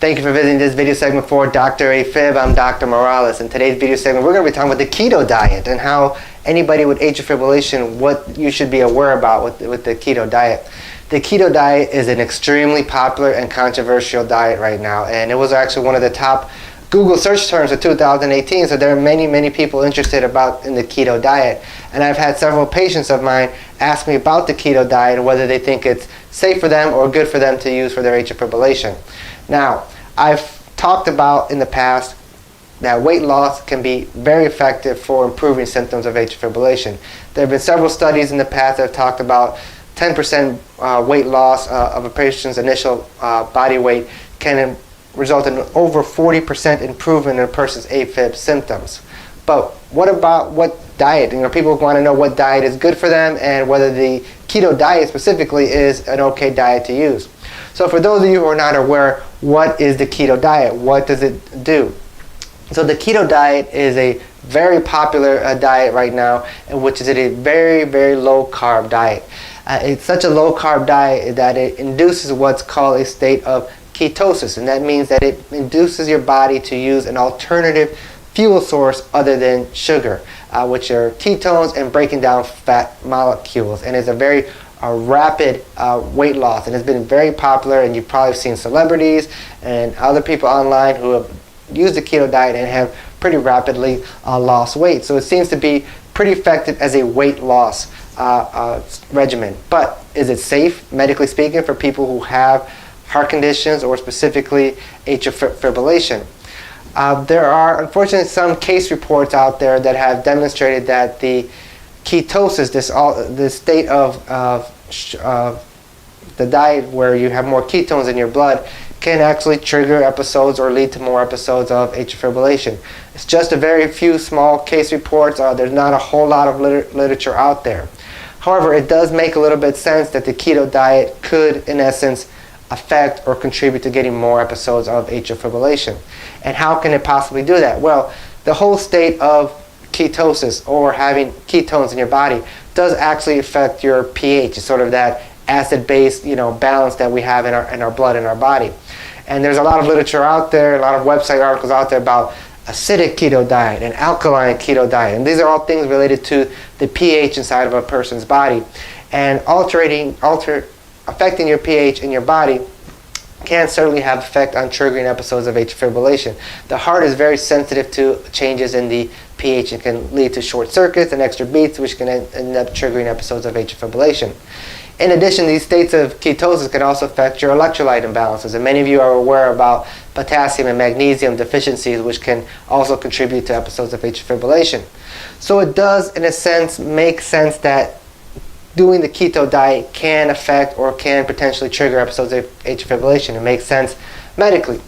Thank you for visiting this video segment for Dr. AFib. I'm Dr. Morales. In today's video segment, we're going to be talking about the keto diet and how anybody with atrial fibrillation, what you should be aware about with the keto diet. The keto diet is an extremely popular and controversial diet right now, and it was actually one of the top Google search terms of 2018, so there are many people interested in the keto diet. And I've had several patients of mine ask me about the keto diet and whether they think it's safe for them or good for them to use for their atrial fibrillation. Now, I've talked about in the past that weight loss can be very effective for improving symptoms of atrial fibrillation. There have been several studies in the past that have talked about 10% weight loss of a patient's initial body weight can result in over 40% improvement in a person's AFib symptoms. But what about what diet? People want to know what diet is good for them and whether the keto diet specifically is an okay diet to use. So for those of you who are not aware, what is the keto diet? What does it do? So the keto diet is a very popular diet right now, which is a very low carb diet. It's such a low carb diet that it induces what's called a state of ketosis, and that means that it induces your body to use an alternative fuel source other than sugar, which are ketones and breaking down fat molecules, and it's a very rapid weight loss, and it's been very popular, and you've probably seen celebrities and other people online who have used the keto diet and have pretty rapidly lost weight. So it seems to be pretty effective as a weight loss regimen. But is it safe, medically speaking, for people who have heart conditions or specifically atrial fibrillation? There are unfortunately some case reports out there that have demonstrated that the ketosis, this state of the diet where you have more ketones in your blood, can actually trigger episodes or lead to more episodes of atrial fibrillation. It's just a very few small case reports. There's not a whole lot of literature out there. However, it does make a little bit sense that the keto diet could, in essence, affect or contribute to getting more episodes of atrial fibrillation. And how can it possibly do that? Well, the whole state of ketosis or having ketones in your body does actually affect your pH. It's sort of that acid-base, balance that we have in our blood in our body. And there's a lot of literature out there, a lot of website articles out there about acidic keto diet and alkaline keto diet. And these are all things related to the pH inside of a person's body. And affecting your pH in your body can certainly have effect on triggering episodes of atrial fibrillation. The heart is very sensitive to changes in the pH and can lead to short circuits and extra beats, which can end up triggering episodes of atrial fibrillation. In addition, these states of ketosis can also affect your electrolyte imbalances, and many of you are aware about potassium and magnesium deficiencies, which can also contribute to episodes of atrial fibrillation. So it does, in a sense, make sense that doing the keto diet can affect or can potentially trigger episodes of atrial fibrillation. It makes sense medically.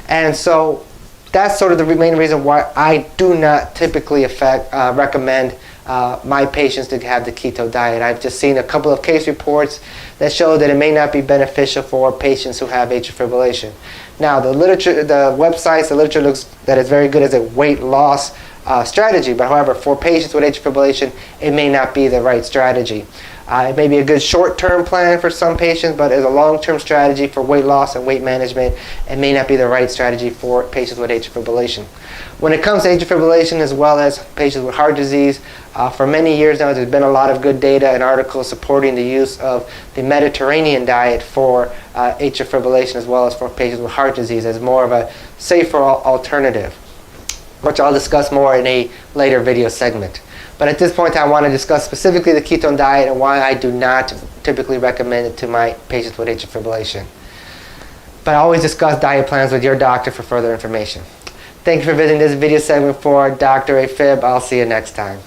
And so that's sort of the main reason why I do not typically recommend my patients to have the keto diet. I've just seen a couple of case reports that show that it may not be beneficial for patients who have atrial fibrillation. Now, the literature looks that it's very good as a weight loss strategy, but however, for patients with atrial fibrillation, it may not be the right strategy. It may be a good short-term plan for some patients, but as a long-term strategy for weight loss and weight management, it may not be the right strategy for patients with atrial fibrillation. When it comes to atrial fibrillation as well as patients with heart disease, for many years now there's been a lot of good data and articles supporting the use of the Mediterranean diet for atrial fibrillation as well as for patients with heart disease as more of a safer alternative, which I'll discuss more in a later video segment. But at this point, I want to discuss specifically the ketone diet and why I do not typically recommend it to my patients with atrial fibrillation. But I always discuss diet plans with your doctor for further information. Thank you for visiting this video segment for Dr. AFib. I'll see you next time.